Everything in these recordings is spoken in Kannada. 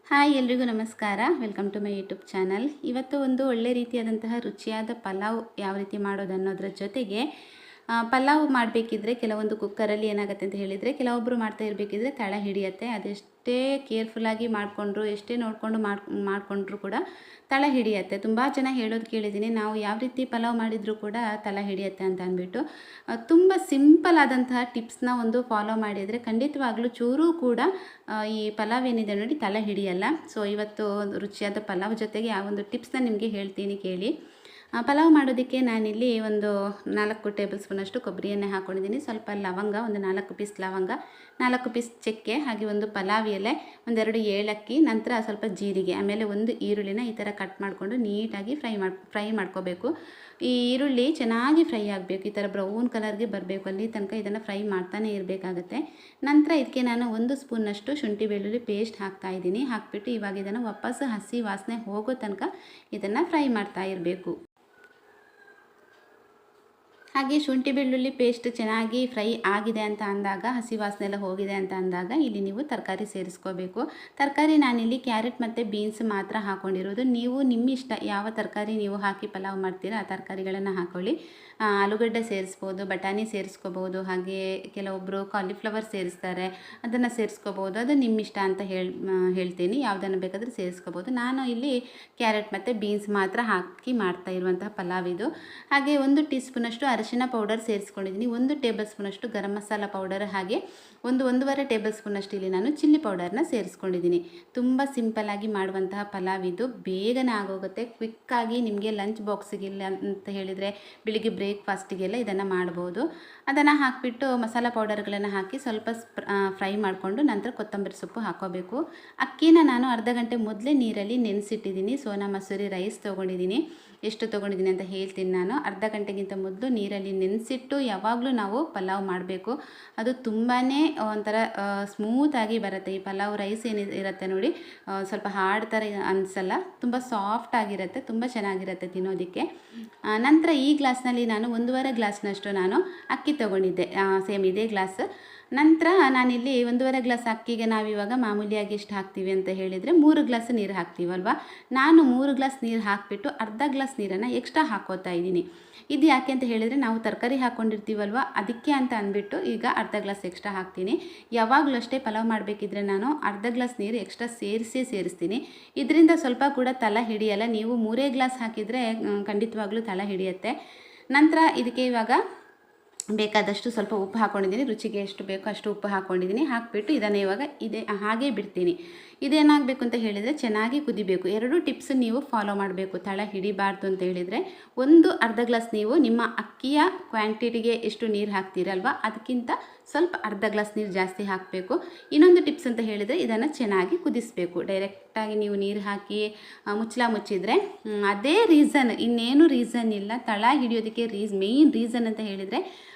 ಹಾಯ್ ಎಲ್ರಿಗೂ ನಮಸ್ಕಾರ. Welcome to my YouTube channel. ಇವತ್ತು ಒಂದು ಒಳ್ಳೆ ರೀತಿಯಾದಂತಹ ರುಚಿಯಾದ ಪಲಾವ್ ಯಾವ ರೀತಿ ಮಾಡೋದು ಅನ್ನೋದ್ರ ಜೊತೆಗೆ ಪಲಾವ್ ಮಾಡಬೇಕಿದ್ರೆ ಕೆಲವೊಂದು ಕುಕ್ಕರಲ್ಲಿ ಏನಾಗುತ್ತೆ ಅಂತ ಹೇಳಿದರೆ, ಕೆಲವೊಬ್ಬರು ಮಾಡ್ತಾ ಇರಬೇಕಿದ್ರೆ ತಳ ಹಿಡಿಯುತ್ತೆ. ಅದೆಷ್ಟೇ ಕೇರ್ಫುಲ್ಲಾಗಿ ಮಾಡಿಕೊಂಡ್ರು, ಎಷ್ಟೇ ನೋಡಿಕೊಂಡು ಮಾಡಿಕೊಂಡ್ರು ಕೂಡ ತಳ ಹಿಡಿಯುತ್ತೆ. ತುಂಬ ಜನ ಹೇಳೋದು ಕೇಳಿದ್ದೀನಿ, ನಾವು ಯಾವ ರೀತಿ ಪಲಾವ್ ಮಾಡಿದರೂ ಕೂಡ ತಳ ಹಿಡಿಯುತ್ತೆ ಅಂತ ಅಂದ್ಬಿಟ್ಟು. ತುಂಬ ಸಿಂಪಲ್ ಆದಂತಹ ಟಿಪ್ಸ್ನ ಒಂದು ಫಾಲೋ ಮಾಡಿದರೆ ಖಂಡಿತವಾಗ್ಲೂ ಚೂರೂ ಕೂಡ ಈ ಪಲಾವ್ ಏನಿದೆ ನೋಡಿ ತಳ ಹಿಡಿಯಲ್ಲ. ಸೊ ಇವತ್ತು ರುಚಿಯಾದ ಪಲಾವ್ ಜೊತೆಗೆ ಆ ಒಂದು ಟಿಪ್ಸ್ನ ನಿಮಗೆ ಹೇಳ್ತೀನಿ ಕೇಳಿ. ಪಲಾವ್ ಮಾಡೋದಕ್ಕೆ ನಾನಿಲ್ಲಿ ಒಂದು 4 ಟೇಬಲ್ ಸ್ಪೂನಷ್ಟು ಕೊಬ್ಬರಿ ಎಣ್ಣೆ ಹಾಕ್ಕೊಂಡಿದ್ದೀನಿ. ಸ್ವಲ್ಪ ಲವಂಗ, ಒಂದು 4 ಪೀಸ್ ಲವಂಗ, 4 ಪೀಸ್ ಚಕ್ಕೆ, ಹಾಗೆ ಒಂದು ಪಲಾವ್ ಎಲೆ, ಒಂದೆರಡು ಏಲಕ್ಕಿ, ನಂತರ ಸ್ವಲ್ಪ ಜೀರಿಗೆ, ಆಮೇಲೆ ಒಂದು ಈರುಳ್ಳಿನ ಈ ಥರ ಕಟ್ ಮಾಡಿಕೊಂಡು ನೀಟಾಗಿ ಫ್ರೈ ಮಾಡ್ಕೋಬೇಕು. ಈ ಈರುಳ್ಳಿ ಚೆನ್ನಾಗಿ ಫ್ರೈ ಆಗಬೇಕು, ಈ ಥರ ಬ್ರೌನ್ ಕಲರ್ಗೆ ಬರಬೇಕು. ಅಲ್ಲಿ ತನಕ ಇದನ್ನು ಫ್ರೈ ಮಾಡ್ತಾನೆ ಇರಬೇಕಾಗತ್ತೆ. ನಂತರ ಇದಕ್ಕೆ ನಾನು 1 ಸ್ಪೂನ್ನಷ್ಟು ಶುಂಠಿ ಬೆಳ್ಳುಳ್ಳಿ ಪೇಸ್ಟ್ ಹಾಕ್ತಾಯಿದ್ದೀನಿ. ಹಾಕಿಬಿಟ್ಟು ಇವಾಗ ಇದನ್ನು ವಾಪಸ್ ಹಸಿ ವಾಸನೆ ಹೋಗೋ ತನಕ ಇದನ್ನು ಫ್ರೈ ಮಾಡ್ತಾ ಇರಬೇಕು. ಹಾಗೆ ಶುಂಠಿ ಬೆಳ್ಳುಳ್ಳಿ ಪೇಸ್ಟ್ ಚೆನ್ನಾಗಿ ಫ್ರೈ ಆಗಿದೆ ಅಂತ ಅಂದಾಗ, ಹಸಿ ವಾಸನೆ ಎಲ್ಲ ಹೋಗಿದೆ ಅಂತ ಅಂದಾಗ ಇಲ್ಲಿ ನೀವು ತರಕಾರಿ ಸೇರಿಸ್ಕೋಬೇಕು. ತರಕಾರಿ ನಾನಿಲ್ಲಿ ಕ್ಯಾರೆಟ್ ಮತ್ತು ಬೀನ್ಸ್ ಮಾತ್ರ ಹಾಕ್ಕೊಂಡಿರೋದು. ನೀವು ನಿಮ್ಮ ಇಷ್ಟ ಯಾವ ತರಕಾರಿ ನೀವು ಹಾಕಿ ಪಲಾವ್ ಮಾಡ್ತೀರಾ ಆ ತರಕಾರಿಗಳನ್ನು ಹಾಕ್ಕೊಳ್ಳಿ. ಆಲೂಗಡ್ಡೆ ಸೇರಿಸ್ಬೋದು, ಬಟಾಣಿ ಸೇರಿಸ್ಕೋಬೋದು, ಹಾಗೆ ಕೆಲವೊಬ್ಬರು ಕಾಲಿಫ್ಲವರ್ ಸೇರಿಸ್ತಾರೆ, ಅದನ್ನು ಸೇರಿಸ್ಕೋಬೋದು. ಅದು ನಿಮ್ಮ ಇಷ್ಟ ಅಂತ ಹೇಳ್ತೀನಿ. ಯಾವುದನ್ನು ಬೇಕಾದರೂ ಸೇರಿಸ್ಕೋಬೋದು. ನಾನು ಇಲ್ಲಿ ಕ್ಯಾರೆಟ್ ಮತ್ತು ಬೀನ್ಸ್ ಮಾತ್ರ ಹಾಕಿ ಮಾಡ್ತಾ ಇರುವಂತಹ ಪಲಾವ್ ಇದು. ಹಾಗೆ 1 ಟೀ ಸ್ಪೂನಷ್ಟು ಅರಿಶಿನ ಪೌಡರ್ ಸೇರಿಸ್ಕೊಂಡಿದ್ದೀನಿ, 1 ಟೇಬಲ್ ಸ್ಪೂನಷ್ಟು ಗರಂ ಮಸಾಲ ಪೌಡರ್, ಹಾಗೆ 1-1.5 ಟೇಬಲ್ ಸ್ಪೂನಷ್ಟು ಇಲ್ಲಿ ನಾನು ಚಿಲ್ಲಿ ಪೌಡರ್ನ ಸೇರಿಸ್ಕೊಂಡಿದ್ದೀನಿ. ತುಂಬ ಸಿಂಪಲ್ಲಾಗಿ ಮಾಡುವಂತಹ ಪಲಾವ್ ಇದು. ಬೇಗನೆ ಆಗೋಗುತ್ತೆ, ಕ್ವಿಕ್ಕಾಗಿ ನಿಮಗೆ ಲಂಚ್ ಬಾಕ್ಸಿಗಿಲ್ಲ ಅಂತ ಹೇಳಿದರೆ ಬೆಳಿಗ್ಗೆ ಬ್ರೇಕ್ಫಾಸ್ಟಿಗೆಲ್ಲ ಇದನ್ನು ಮಾಡ್ಬೋದು. ಅದನ್ನು ಹಾಕಿಬಿಟ್ಟು ಮಸಾಲ ಪೌಡರ್ಗಳನ್ನು ಹಾಕಿ ಸ್ವಲ್ಪ ಫ್ರೈ ಮಾಡಿಕೊಂಡು ನಂತರ ಕೊತ್ತಂಬರಿ ಸೊಪ್ಪು ಹಾಕ್ಕೋಬೇಕು. ಅಕ್ಕಿನ ನಾನು ಅರ್ಧ ಗಂಟೆ ಮೊದಲೇ ನೀರಲ್ಲಿ ನೆನೆಸಿಟ್ಟಿದ್ದೀನಿ. ಸೋನಾ ಮಸೂರಿ ರೈಸ್ ತೊಗೊಂಡಿದ್ದೀನಿ. ಎಷ್ಟು ತೊಗೊಂಡಿದ್ದೀನಿ ಅಂತ ಹೇಳ್ತೀನಿ ನಾನು. ಅರ್ಧ ಗಂಟೆಗಿಂತ ಮೊದಲು ನೀರಲ್ಲಿ ನೆನೆಸಿಟ್ಟು ಯಾವಾಗಲೂ ನಾವು ಪಲಾವ್ ಮಾಡಬೇಕು. ಅದು ತುಂಬಾ ಒಂಥರ ಸ್ಮೂತಾಗಿ ಬರುತ್ತೆ. ಈ ಪಲಾವ್ ರೈಸ್ ಇರುತ್ತೆ ನೋಡಿ, ಸ್ವಲ್ಪ ಹಾರ್ಡ್ ಥರ ಅನಿಸಲ್ಲ, ತುಂಬ ಸಾಫ್ಟಾಗಿರುತ್ತೆ, ತುಂಬ ಚೆನ್ನಾಗಿರುತ್ತೆ ತಿನ್ನೋದಕ್ಕೆ. ನಂತರ ಈ ಗ್ಲಾಸ್ನಲ್ಲಿ ನಾನು 1.5 ಗ್ಲಾಸ್ನಷ್ಟು ನಾನು ಅಕ್ಕಿ ತೊಗೊಂಡಿದ್ದೆ, ಸೇಮ್ ಇದೇ ಗ್ಲಾಸ್. ನಂತರ ನಾನಿಲ್ಲಿ 1.5 ಗ್ಲಾಸ್ ಅಕ್ಕಿಗೆ ನಾವಿವಾಗ ಮಾಮೂಲಿಯಾಗಿ ಎಷ್ಟು ಹಾಕ್ತೀವಿ ಅಂತ ಹೇಳಿದರೆ 3 ಗ್ಲಾಸ್ ನೀರು ಹಾಕ್ತೀವಲ್ವ. ನಾನು 3 ಗ್ಲಾಸ್ ನೀರು ಹಾಕಿಬಿಟ್ಟು ಅರ್ಧ ಗ್ಲಾಸ್ ನೀರನ್ನು ಎಕ್ಸ್ಟ್ರಾ ಹಾಕ್ಕೋತಾ ಇದ್ದೀನಿ. ಇದು ಯಾಕೆ ಅಂತ ಹೇಳಿದರೆ ನಾವು ತರಕಾರಿ ಹಾಕ್ಕೊಂಡಿರ್ತೀವಲ್ವ, ಅದಕ್ಕೆ ಅಂತ ಅಂದ್ಬಿಟ್ಟು ಈಗ ಅರ್ಧ ಗ್ಲಾಸ್ ಎಕ್ಸ್ಟ್ರಾ ಹಾಕ್ತೀನಿ. ಯಾವಾಗಲೂ ಅಷ್ಟೇ ಪಲಾವ್ ಮಾಡಬೇಕಿದ್ರೆ ನಾನು ಅರ್ಧ ಗ್ಲಾಸ್ ನೀರು ಎಕ್ಸ್ಟ್ರಾ ಸೇರಿಸ್ತೀನಿ. ಇದರಿಂದ ಸ್ವಲ್ಪ ಕೂಡ ತಳ ಹಿಡಿಯಲ್ಲ. ನೀವು 3 ಗ್ಲಾಸ್ ಹಾಕಿದರೆ ಖಂಡಿತವಾಗ್ಲೂ ತಳ ಹಿಡಿಯುತ್ತೆ. ನಂತರ ಇದಕ್ಕೆ ಇವಾಗ ಬೇಕಾದಷ್ಟು ಸ್ವಲ್ಪ ಉಪ್ಪು ಹಾಕ್ಕೊಂಡಿದ್ದೀನಿ. ರುಚಿಗೆ ಎಷ್ಟು ಬೇಕೋ ಅಷ್ಟು ಉಪ್ಪು ಹಾಕ್ಕೊಂಡಿದ್ದೀನಿ. ಹಾಕಿಬಿಟ್ಟು ಇದನ್ನು ಇವಾಗ ಹಾಗೇ ಬಿಡ್ತೀನಿ. ಇದೇನಾಗಬೇಕು ಅಂತ ಹೇಳಿದರೆ ಚೆನ್ನಾಗಿ ಕುದಿಬೇಕು. 2 ಟಿಪ್ಸ್ ನೀವು ಫಾಲೋ ಮಾಡಬೇಕು ತಳ ಹಿಡಿಬಾರ್ದು ಅಂತ ಹೇಳಿದರೆ. ಒಂದು, ಅರ್ಧ ಗ್ಲಾಸ್ ನೀವು ನಿಮ್ಮ ಅಕ್ಕಿಯ ಕ್ವಾಂಟಿಟಿಗೆ ಎಷ್ಟು ನೀರು ಹಾಕ್ತೀರಲ್ವ ಅದಕ್ಕಿಂತ ಸ್ವಲ್ಪ ಅರ್ಧ ಗ್ಲಾಸ್ ನೀರು ಜಾಸ್ತಿ ಹಾಕಬೇಕು. ಇನ್ನೊಂದು ಟಿಪ್ಸ್ ಅಂತ ಹೇಳಿದರೆ ಇದನ್ನು ಚೆನ್ನಾಗಿ ಕುದಿಸಬೇಕು. ಡೈರೆಕ್ಟಾಗಿ ನೀವು ನೀರು ಹಾಕಿ ಮುಚ್ಚಿದ್ರೆ ಅದೇ ರೀಸನ್, ಇನ್ನೇನು ರೀಸನ್ ಇಲ್ಲ. ತಳ ಹಿಡಿಯೋದಕ್ಕೆ ಮೇಯ್ನ್ ರೀಸನ್ ಅಂತ ಹೇಳಿದರೆ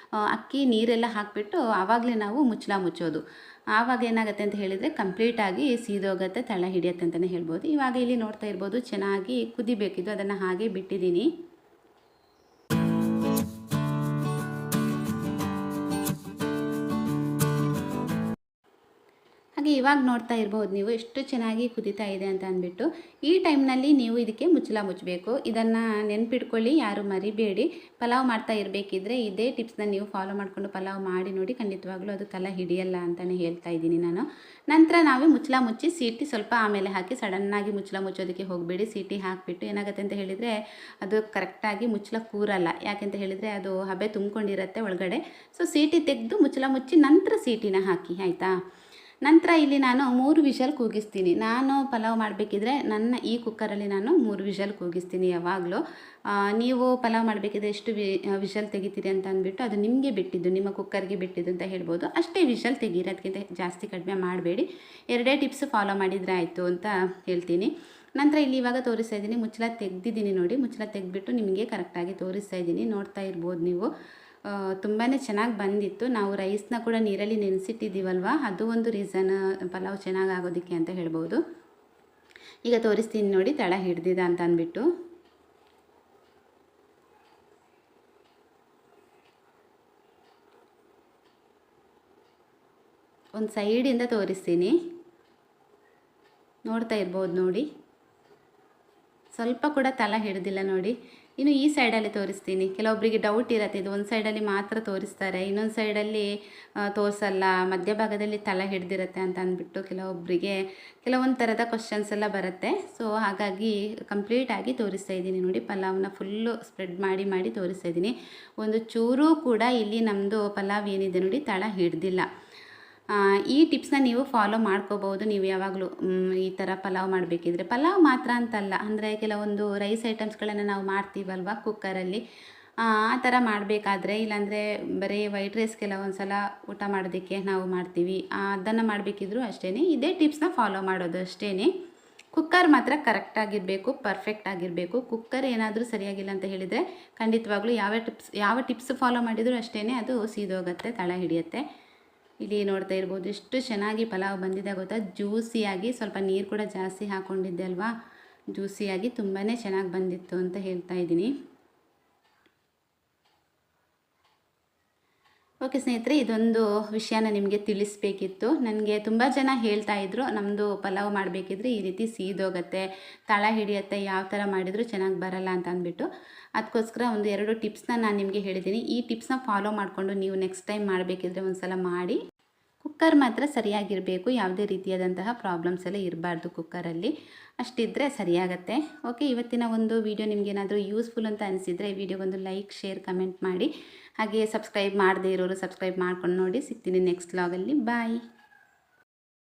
ಅಕ್ಕಿ ನೀರೆಲ್ಲ ಹಾಕಿಬಿಟ್ಟು ಆವಾಗಲೇ ನಾವು ಮುಚ್ಚೋದು. ಆವಾಗ ಏನಾಗುತ್ತೆ ಅಂತ ಹೇಳಿದರೆ ಕಂಪ್ಲೀಟಾಗಿ ಸೀದೋಗುತ್ತೆ, ತಳ ಹಿಡಿಯುತ್ತೆ ಅಂತಲೇ ಹೇಳ್ಬೋದು. ಇವಾಗ ಇಲ್ಲಿ ನೋಡ್ತಾ ಇರ್ಬೋದು ಚೆನ್ನಾಗಿ ಕುದಿಬೇಕಿದ್ದು, ಅದನ್ನು ಹಾಗೆ ಬಿಟ್ಟಿದ್ದೀನಿ. ಹಾಗೆ ಇವಾಗ ನೋಡ್ತಾ ಇರ್ಬೋದು ನೀವು ಎಷ್ಟು ಚೆನ್ನಾಗಿ ಕುದೀತಾ ಇದೆ ಅಂತ ಅಂದ್ಬಿಟ್ಟು. ಈ ಟೈಮ್ನಲ್ಲಿ ನೀವು ಇದಕ್ಕೆ ಮುಚ್ಚಬೇಕು. ಇದನ್ನು ನೆನ್ಪಿಟ್ಕೊಳ್ಳಿ, ಯಾರು ಮರಿಬೇಡಿ. ಪಲಾವ್ ಮಾಡ್ತಾ ಇರಬೇಕಿದ್ರೆ ಇದೇ ಟಿಪ್ಸ್ನ ನೀವು ಫಾಲೋ ಮಾಡಿಕೊಂಡು ಪಲಾವ್ ಮಾಡಿ ನೋಡಿ, ಖಂಡಿತವಾಗ್ಲೂ ಅದು ತಳ ಹಿಡಿಯಲ್ಲ ಅಂತಲೇ ಹೇಳ್ತಾ ಇದ್ದೀನಿ ನಾನು. ನಂತರ ನಾವು ಮುಚ್ಚಿ ಸೀಟಿ ಸ್ವಲ್ಪ ಆಮೇಲೆ ಹಾಕಿ, ಸಡನ್ನಾಗಿ ಮುಚ್ಚೋದಕ್ಕೆ ಹೋಗಬೇಡಿ. ಸೀಟಿ ಹಾಕಿಬಿಟ್ಟು ಏನಾಗುತ್ತೆ ಅಂತ ಹೇಳಿದರೆ ಅದು ಕರೆಕ್ಟಾಗಿ ಕೂರಲ್ಲ. ಯಾಕೆಂತ ಹೇಳಿದರೆ ಅದು ಹಬೆ ತುಂಬಿಕೊಂಡಿರುತ್ತೆ ಒಳಗಡೆ. ಸೊ ಸೀಟಿ ತೆಗೆದು ಮುಚ್ಚಿ ನಂತರ ಸೀಟಿನ ಹಾಕಿ, ಆಯಿತಾ. ನಂತರ ಇಲ್ಲಿ ನಾನು 3 ವಿಷಲ್ ಕೂಗಿಸ್ತೀನಿ. ನಾನು ಪಲಾವ್ ಮಾಡಬೇಕಿದ್ರೆ ನನ್ನ ಈ ಕುಕ್ಕರಲ್ಲಿ ನಾನು 3 ವಿಷಲ್ ಕೂಗಿಸ್ತೀನಿ ಯಾವಾಗಲೂ. ನೀವು ಪಲಾವ್ ಮಾಡಬೇಕಿದ್ರೆ ಎಷ್ಟು ವಿಷಲ್ ತೆಗಿತೀರಿ ಅಂತ ಅಂದ್ಬಿಟ್ಟು ಅದು ನಿಮಗೆ ಬಿಟ್ಟಿದ್ದು, ನಿಮ್ಮ ಕುಕ್ಕರ್ಗೆ ಬಿಟ್ಟಿದ್ದು ಅಂತ ಹೇಳ್ಬೋದು. ಅಷ್ಟೇ ವಿಷಲ್ ತೆಗೀರಿ, ಅದಕ್ಕಿಂತ ಜಾಸ್ತಿ ಕಡಿಮೆ ಮಾಡಬೇಡಿ. 2 ಟಿಪ್ಸ್ ಫಾಲೋ ಮಾಡಿದರೆ ಆಯಿತು ಅಂತ ಹೇಳ್ತೀನಿ. ನಂತರ ಇಲ್ಲಿ ಇವಾಗ ತೋರಿಸ್ತಾ ಇದ್ದೀನಿ, ಮುಚ್ಚಳ ತೆಗೆದಿದ್ದೀನಿ ನೋಡಿ. ಮುಚ್ಚಳ ತೆಗೆದ್ಬಿಟ್ಟು ನಿಮಗೆ ಕರೆಕ್ಟಾಗಿ ತೋರಿಸ್ತಾ ಇದ್ದೀನಿ, ನೋಡ್ತಾ ಇರ್ಬೋದು ನೀವು. ತುಂಬಾ ಚೆನ್ನಾಗಿ ಬಂದಿತ್ತು. ನಾವು ರೈಸ್ನ ಕೂಡ ನೀರಲ್ಲಿ ನೆನೆಸಿಟ್ಟಿದ್ದೀವಲ್ವ, ಅದು ಒಂದು ರೀಸನ್ ಪಲಾವ್ ಚೆನ್ನಾಗಿ ಆಗೋದಕ್ಕೆ ಅಂತ ಹೇಳ್ಬೋದು. ಈಗ ತೋರಿಸ್ತೀನಿ ನೋಡಿ ತಳ ಹಿಡ್ದಿದ ಅಂತ ಅಂದ್ಬಿಟ್ಟು. ಒಂದು ಸೈಡಿಂದ ತೋರಿಸ್ತೀನಿ. ನೋಡ್ತಾ ಇರ್ಬೋದು ನೋಡಿ, ಸ್ವಲ್ಪ ಕೂಡ ತಳ ಹಿಡಿದಿಲ್ಲ ನೋಡಿ. ಇನ್ನು ಈ ಸೈಡಲ್ಲಿ ತೋರಿಸ್ತೀನಿ. ಕೆಲವೊಬ್ಬರಿಗೆ ಡೌಟ್ ಇರುತ್ತೆ, ಇದು ಒಂದು ಸೈಡಲ್ಲಿ ಮಾತ್ರ ತೋರಿಸ್ತಾರೆ, ಇನ್ನೊಂದು ಸೈಡಲ್ಲಿ ತೋರಿಸಲ್ಲ, ಮಧ್ಯಭಾಗದಲ್ಲಿ ತಳ ಹಿಡ್ದಿರುತ್ತೆ ಅಂತ ಅಂದ್ಬಿಟ್ಟು ಕೆಲವೊಬ್ಬರಿಗೆ ಕೆಲವೊಂದು ಥರದ ಕ್ವಶನ್ಸ್ ಎಲ್ಲ ಬರುತ್ತೆ. ಸೊ ಹಾಗಾಗಿ ಕಂಪ್ಲೀಟಾಗಿ ತೋರಿಸ್ತಾ ಇದ್ದೀನಿ ನೋಡಿ. ಪಲಾವ್ನ ಫುಲ್ಲು ಸ್ಪ್ರೆಡ್ ಮಾಡಿ ಮಾಡಿ ತೋರಿಸ್ತಾ ಇದ್ದೀನಿ. ಒಂದು ಚೂರೂ ಕೂಡ ಇಲ್ಲಿ ನಮ್ಮದು ಪಲಾವ್ ಏನಿದೆ ನೋಡಿ ತಳ ಹಿಡ್ದಿಲ್ಲ. ಈ ಟಿಪ್ಸ್ನ ನೀವು ಫಾಲೋ ಮಾಡ್ಕೋಬೋದು. ನೀವು ಯಾವಾಗಲೂ ಈ ಥರ ಪಲಾವ್ ಮಾಡಬೇಕಿದ್ರೆ, ಪಲಾವ್ ಮಾತ್ರ ಅಂತಲ್ಲ, ಅಂದರೆ ಕೆಲವೊಂದು ರೈಸ್ ಐಟಮ್ಸ್ಗಳನ್ನು ನಾವು ಮಾಡ್ತೀವಲ್ವ ಕುಕ್ಕರಲ್ಲಿ, ಆ ಥರ ಮಾಡಬೇಕಾದ್ರೆ, ಇಲ್ಲಾಂದರೆ ಬರೀ ವೈಟ್ ರೈಸ್ ಕೆಲವೊಂದು ಸಲ ಊಟ ಮಾಡೋದಕ್ಕೆ ನಾವು ಮಾಡ್ತೀವಿ, ಅದನ್ನು ಮಾಡಬೇಕಿದ್ರೂ ಅಷ್ಟೇ ಇದೇ ಟಿಪ್ಸ್ನ ಫಾಲೋ ಮಾಡೋದು ಅಷ್ಟೇ. ಕುಕ್ಕರ್ ಮಾತ್ರ ಕರೆಕ್ಟಾಗಿರಬೇಕು, ಪರ್ಫೆಕ್ಟ್ ಆಗಿರಬೇಕು. ಕುಕ್ಕರ್ ಏನಾದರೂ ಸರಿಯಾಗಿಲ್ಲ ಅಂತ ಹೇಳಿದರೆ ಖಂಡಿತವಾಗ್ಲೂ ಯಾವ ಟಿಪ್ಸ್ ಫಾಲೋ ಮಾಡಿದರೂ ಅಷ್ಟೇ ಅದು ಸೀದೋಗುತ್ತೆ, ತಳ ಹಿಡಿಯುತ್ತೆ. ಇಲ್ಲಿ ನೋಡ್ತಾ ಇರ್ಬೋದು ಎಷ್ಟು ಚೆನ್ನಾಗಿ ಪಲಾವ್ ಬಂದಿದೆ ಗೊತ್ತಾ, ಜ್ಯೂಸಿಯಾಗಿ. ಸ್ವಲ್ಪ ನೀರು ಕೂಡ ಜಾಸ್ತಿ ಹಾಕ್ಕೊಂಡಿದ್ದೆ ಅಲ್ವಾ, ಜ್ಯೂಸಿಯಾಗಿ ತುಂಬಾ ಚೆನ್ನಾಗಿ ಬಂದಿತ್ತು ಅಂತ ಹೇಳ್ತಾ ಇದ್ದೀನಿ. ಓಕೆ ಸ್ನೇಹಿತರೆ, ಇದೊಂದು ವಿಷಯನ ನಿಮಗೆ ತಿಳಿಸ್ಬೇಕಿತ್ತು. ನನಗೆ ತುಂಬ ಜನ ಹೇಳ್ತಾ ಇದ್ರು, ನಮ್ಮದು ಪಲಾವ್ ಮಾಡಬೇಕಿದ್ರೆ ಈ ರೀತಿ ಸೀದೋಗುತ್ತೆ, ತಳ ಹಿಡಿಯುತ್ತೆ, ಯಾವ ಥರ ಮಾಡಿದರೂ ಚೆನ್ನಾಗಿ ಬರಲ್ಲ ಅಂತ ಅಂದ್ಬಿಟ್ಟು. ಅದಕ್ಕೋಸ್ಕರ ಒಂದು 2 ಟಿಪ್ಸ್ನ ನಾನು ನಿಮಗೆ ಹೇಳಿದ್ದೀನಿ. ಈ ಟಿಪ್ಸ್ನ ಫಾಲೋ ಮಾಡಿಕೊಂಡು ನೀವು ನೆಕ್ಸ್ಟ್ ಟೈಮ್ ಮಾಡಬೇಕಿದ್ರೆ ಒಂದು ಸಲ ಮಾಡಿ. ಕುಕ್ಕರ್ ಮಾತ್ರ ಸರಿಯಾಗಿರಬೇಕು, ಯಾವುದೇ ರೀತಿಯಾದಂತಹ ಪ್ರಾಬ್ಲಮ್ಸ್ ಎಲ್ಲ ಇರಬಾರ್ದು ಕುಕ್ಕರಲ್ಲಿ, ಅಷ್ಟಿದ್ದರೆ ಸರಿಯಾಗತ್ತೆ. ಓಕೆ, ಇವತ್ತಿನ ಒಂದು ವಿಡಿಯೋ ನಿಮಗೇನಾದರೂ ಯೂಸ್ಫುಲ್ ಅಂತ ಅನಿಸಿದರೆ ಈ ವಿಡಿಯೋಗೊಂದು ಲೈಕ್, ಶೇರ್, ಕಮೆಂಟ್ ಮಾಡಿ. ಹಾಗೆ ಸಬ್ಸ್ಕ್ರೈಬ್ ಮಾಡದೇ ಇರೋರು ಸಬ್ಸ್ಕ್ರೈಬ್ ಮಾಡ್ಕೊಂಡು ನೋಡಿ. ಸಿಗ್ತೀನಿ ನೆಕ್ಸ್ಟ್ ವ್ಲಾಗಲ್ಲಿ. ಬಾಯ್.